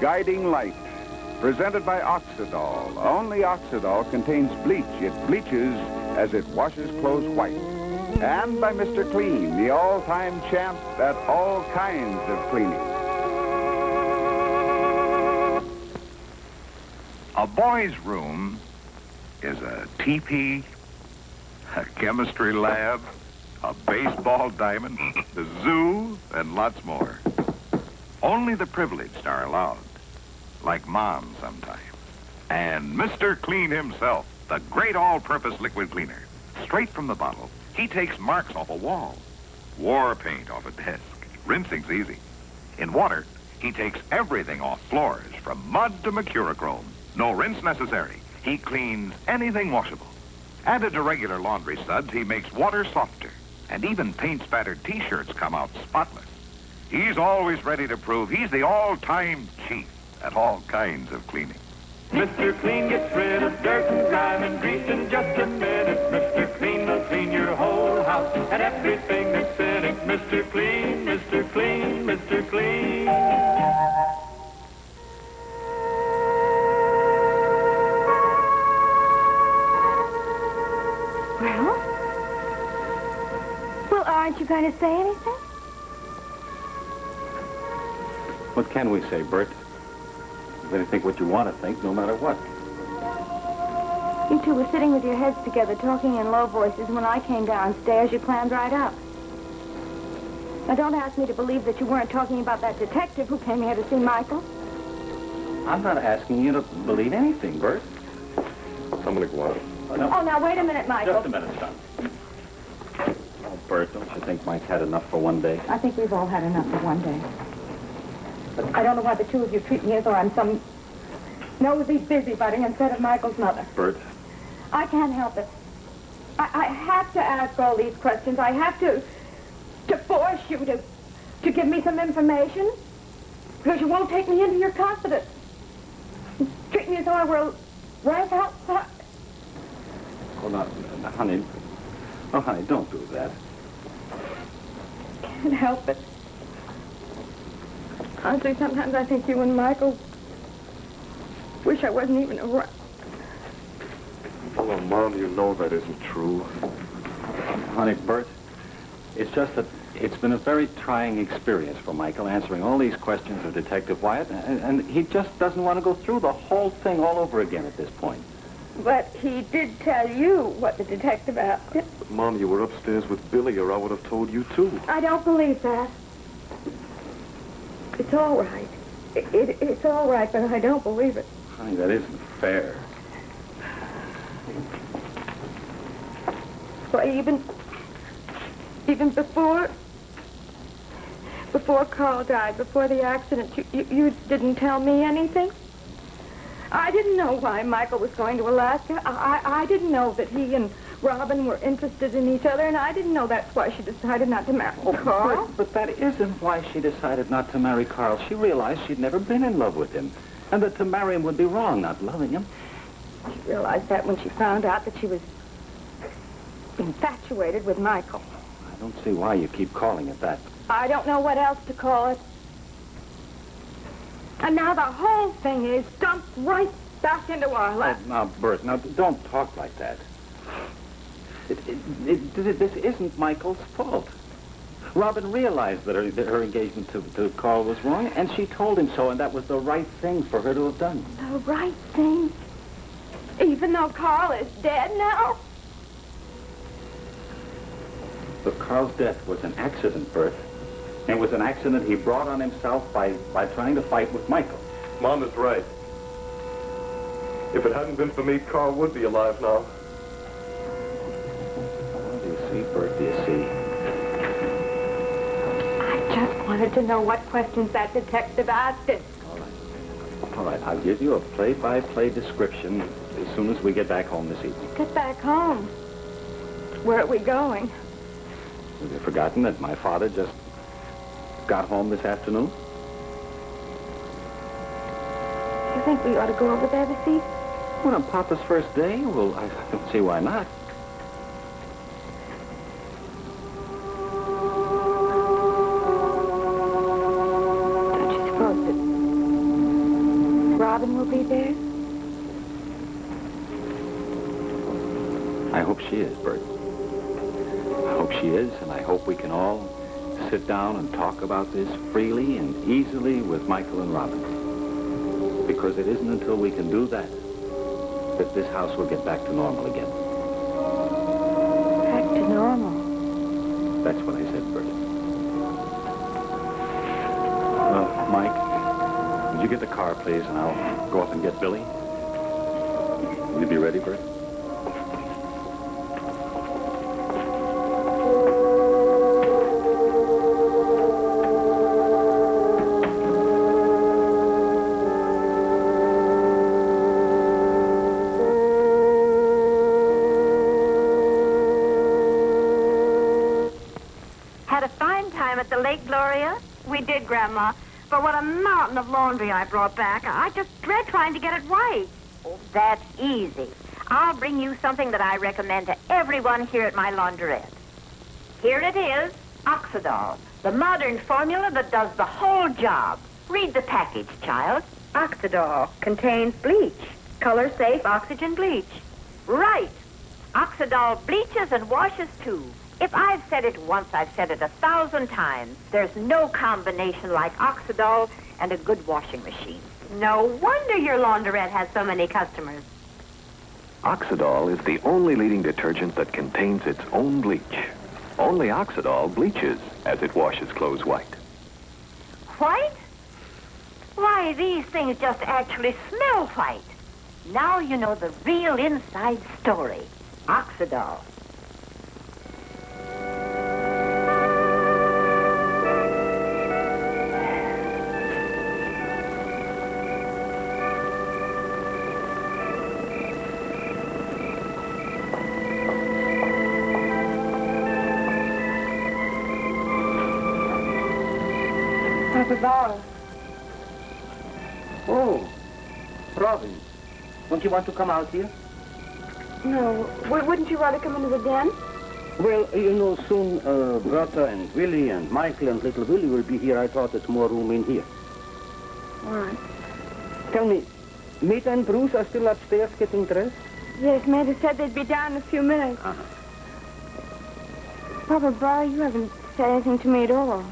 guiding light. Presented by Oxidol. Only Oxidol contains bleach. It bleaches as it washes clothes white. And by Mr. Clean, the all-time champ at all kinds of cleaning. A boy's room is a teepee, a chemistry lab, a baseball diamond, a zoo, and lots more. Only the privileged are allowed, like Mom sometimes. And Mr. Clean himself, the great all-purpose liquid cleaner. Straight from the bottle, he takes marks off a wall, war paint off a desk. Rinsing's easy. In water, he takes everything off floors, from mud to mercurochrome. No rinse necessary. He cleans anything washable. Added to regular laundry suds, he makes water softer. And even paint-spattered T-shirts come out spotless. He's always ready to prove he's the all-time chief at all kinds of cleaning. Mr. Clean gets rid of dirt and grime and grease in just a minute. Mr. Clean will clean your whole house and everything that's in it. Mr. Clean, Mr. Clean, Mr. Clean. Well, aren't you going to say anything? What can we say, Bert? You're going to think what you want to think, no matter what. You two were sitting with your heads together, talking in low voices. When I came downstairs, you clammed right up. Now, don't ask me to believe that you weren't talking about that detective who came here to see Michael. I'm not asking you to believe anything, Bert. I'm going to go out. Oh, no. Oh, now, wait a minute, Michael. Just a minute, son. Oh, Bert, don't you think Mike's had enough for one day? I think we've all had enough for one day. But I don't know why the two of you treat me as though I'm some nosy busybody instead of Michael's mother. Bert. I can't help it. I have to ask all these questions. I have to force you to give me some information because you won't take me into your confidence. You treat me as though I were right outside. Oh, now, honey. Oh, honey, don't do that. Can't help it. Honestly, sometimes I think you and Michael wish I wasn't even around. Oh, Mom, you know that isn't true. Honey, Bert, it's just that it's been a very trying experience for Michael answering all these questions of Detective Wyatt, and he just doesn't want to go through the whole thing all over again at this point. But he did tell you what the detective asked him. Mom, you were upstairs with Billy, or I would have told you, too. I don't believe that. It's all right. It's all right, but I don't believe it. Honey, that isn't fair. Well, even before Carl died, before the accident, you didn't tell me anything? I didn't know why Michael was going to Alaska. I didn't know that he and Robin were interested in each other, and I didn't know that's why she decided not to marry Carl. But that isn't why she decided not to marry Carl. She realized she'd never been in love with him, and that to marry him would be wrong, not loving him. She realized that when she found out that she was infatuated with Michael. I don't see why you keep calling it that. I don't know what else to call it. And now the whole thing is dumped right back into our lap. Oh, now, Bert, now, don't talk like that. This isn't Michael's fault. Robin realized that her engagement to Carl was wrong, and she told him so, and that was the right thing for her to have done. The right thing? Even though Carl is dead now? But Carl's death was an accident, Bert. And it was an accident he brought on himself by trying to fight with Michael. Mom is right. If it hadn't been for me, Carl would be alive now. Oh, do you see, Bert? Do you see? I just wanted to know what questions that detective asked him. All right, I'll give you a play-by-play description as soon as we get back home this evening. Get back home. Where are we going? Have you forgotten that my father just got home this afternoon? Do you think we ought to go over there this evening? Well, on Papa's first day? Well, I don't see why not. Don't you suppose that be there? I hope she is, Bert. I hope she is, and I hope we can all sit down and talk about this freely and easily with Michael and Robin. Because it isn't until we can do that that this house will get back to normal again. Back to normal. That's what I said, Bert. Mike, would you get the car, please, and I'll go up and get Billy? Will you be ready, Bert? Had a fine time at the lake, Gloria? We did, Grandma. But what a mountain of laundry I brought back. I just dread trying to get it white. Oh, that's easy. I'll bring you something that I recommend to everyone here at my laundrette. Here it is, Oxidol, the modern formula that does the whole job. Read the package, child. Oxidol contains bleach, color-safe oxygen bleach. Right. Oxidol bleaches and washes, too. If I've said it once, I've said it 1,000 times. There's no combination like Oxidol and a good washing machine. No wonder your laundrette has so many customers. Oxidol is the only leading detergent that contains its own bleach. Only Oxidol bleaches as it washes clothes white. White? Why, these things just actually smell white. Now you know the real inside story. Oxidol. Papa Bauer. Oh, Robin, don't you want to come out here? No. Wouldn't you rather come into the den? Well, you know, soon Bertha and Willie and Michael and little Willie will be here. I thought there's more room in here. All right. Tell me, Meta and Bruce are still upstairs getting dressed? Yes, Meta said they'd be down in a few minutes. Uh-huh. Papa Bauer, you haven't said anything to me at all.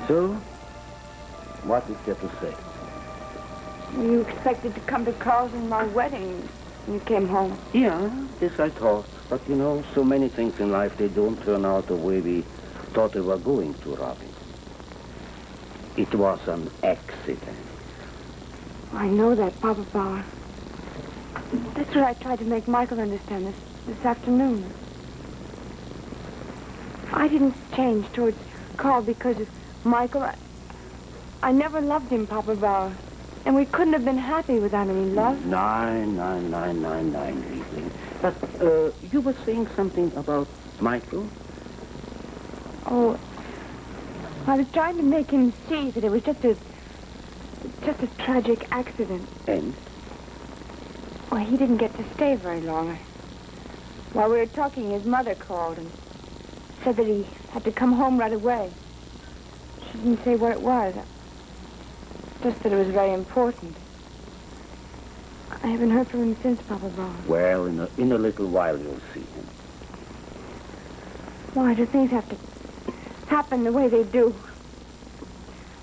So, what is there to say? You expected to come to Carl's and my wedding when you came home. Yeah, this I thought. But, you know, so many things in life, they don't turn out the way we thought they were going to, Robin. It was an accident. I know that, Papa Bauer. That's what I tried to make Michael understand this afternoon. I didn't change towards Carl because of Michael. I never loved him, Papa Bauer. And we couldn't have been happy without any love. Nine, Riesling. But you were saying something about Michael? Oh, I was trying to make him see that it was just a tragic accident. And? Well, he didn't get to stay very long. While we were talking, his mother called and said that he had to come home right away. She didn't say what it was. Just that it was very important. I haven't heard from him since, Papa Bauer. Well, in a little while you'll see him. Why do things have to happen the way they do?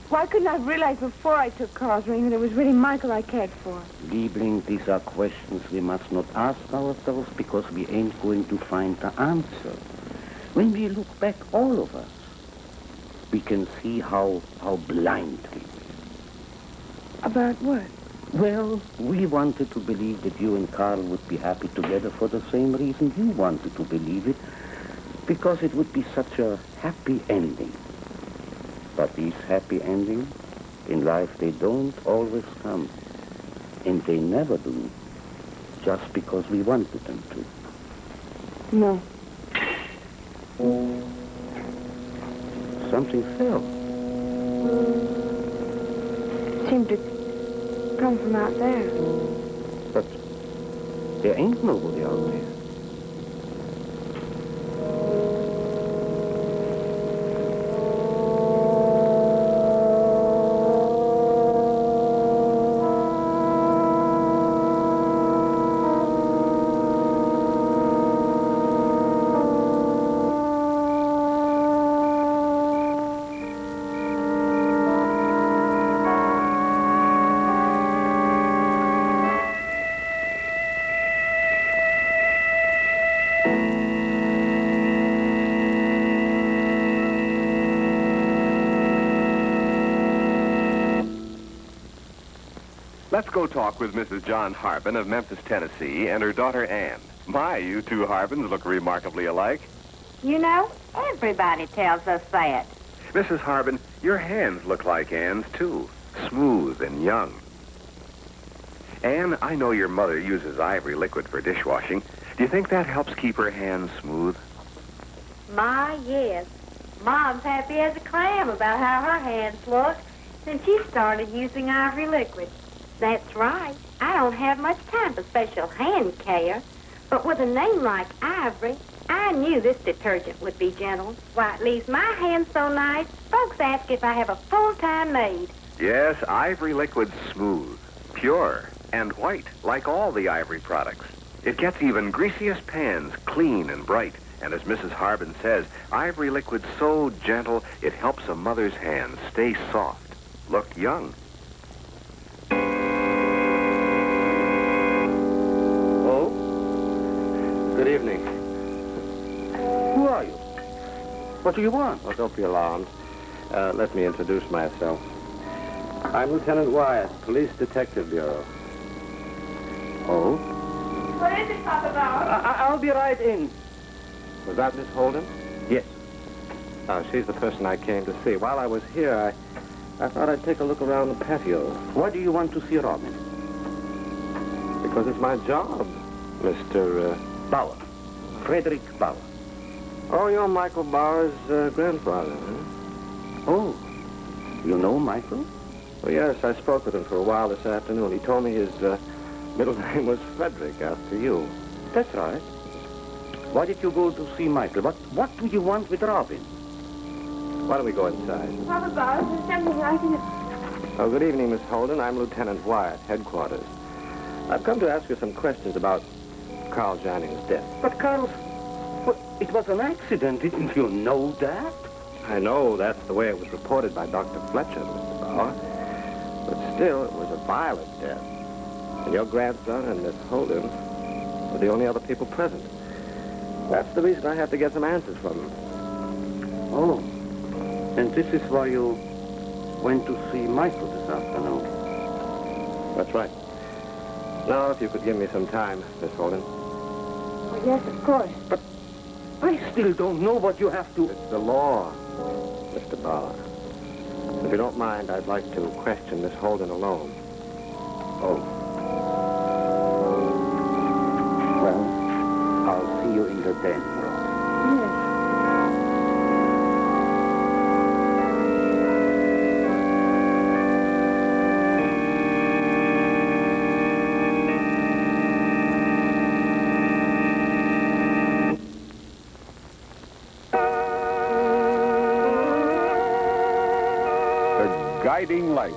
Why couldn't I have realized before I took Carl's ring that it was really Michael I cared for? Liebling, these are questions we must not ask ourselves because we ain't going to find the answer. When we look back, all of us, we can see how blind we were. About what? Well, we wanted to believe that you and Carl would be happy together for the same reason you wanted to believe it, because it would be such a happy ending. But these happy endings, in life, they don't always come. And they never do, just because we wanted them to. No. Something fell. Seemed to come from out there. But there ain't nobody out there. Let's go talk with Mrs. John Harbin of Memphis, Tennessee, and her daughter Ann. My, you two Harbins look remarkably alike. You know, everybody tells us that. Mrs. Harbin, your hands look like Ann's, too. Smooth and young. Ann, I know your mother uses ivory liquid for dishwashing. Do you think that helps keep her hands smooth? My, yes. Mom's happy as a clam about how her hands look since she started using ivory liquid. That's right. I don't have much time for special hand care. But with a name like Ivory, I knew this detergent would be gentle. Why, it leaves my hands so nice, folks ask if I have a full-time maid. Yes, ivory liquid's smooth, pure, and white, like all the Ivory products. It gets even greasiest pans clean and bright. And as Mrs. Harbin says, ivory liquid's so gentle, it helps a mother's hands stay soft, look young. Oh? Good evening. Who are you? What do you want? Oh, don't be alarmed. Let me introduce myself. I'm Lieutenant Wyatt, Police Detective Bureau. Oh? What is it, Papa Bob? I'll be right in. Was that Miss Holden? Yes. Oh, she's the person I came to see. While I was here, I thought I'd take a look around the patio. Why do you want to see Robin? Because it's my job, Mr. Bauer. Frederick Bauer. Oh, you're Michael Bauer's grandfather, huh? Oh, you know Michael? Well, yes, I spoke with him for a while this afternoon. He told me his middle name was Frederick, after you. That's right. Why did you go to see Michael? What do you want with Robin? Why don't we go inside? Papa Bob, there's something I can... Oh, good evening, Miss Holden. I'm Lieutenant Wyatt, headquarters. I've come to ask you some questions about Carl Janning's death. But Carl, it was an accident. Didn't you know that? I know that's the way it was reported by Dr. Fletcher, Mr. Bauer. But still, it was a violent death. And your grandson and Miss Holden were the only other people present. That's the reason I have to get some answers from them. Oh, and this is why you went to see Michael this afternoon. That's right. Now, if you could give me some time, Miss Holden. Oh, yes, of course. But I still don't know what you have to... It's the law, Mr. Bauer. If you don't mind, I'd like to question Miss Holden alone. Oh. Well, I'll see you in the den, Ross. Yes. Guiding Light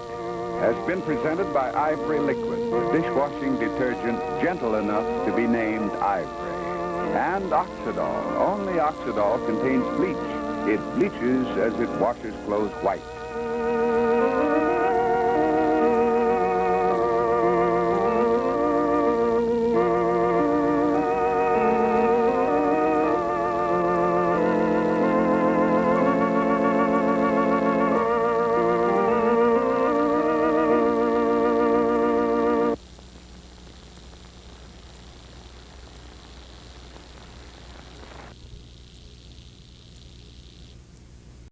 has been presented by Ivory Liquid, the dishwashing detergent gentle enough to be named Ivory. And Oxidol. Only Oxidol contains bleach. It bleaches as it washes clothes white.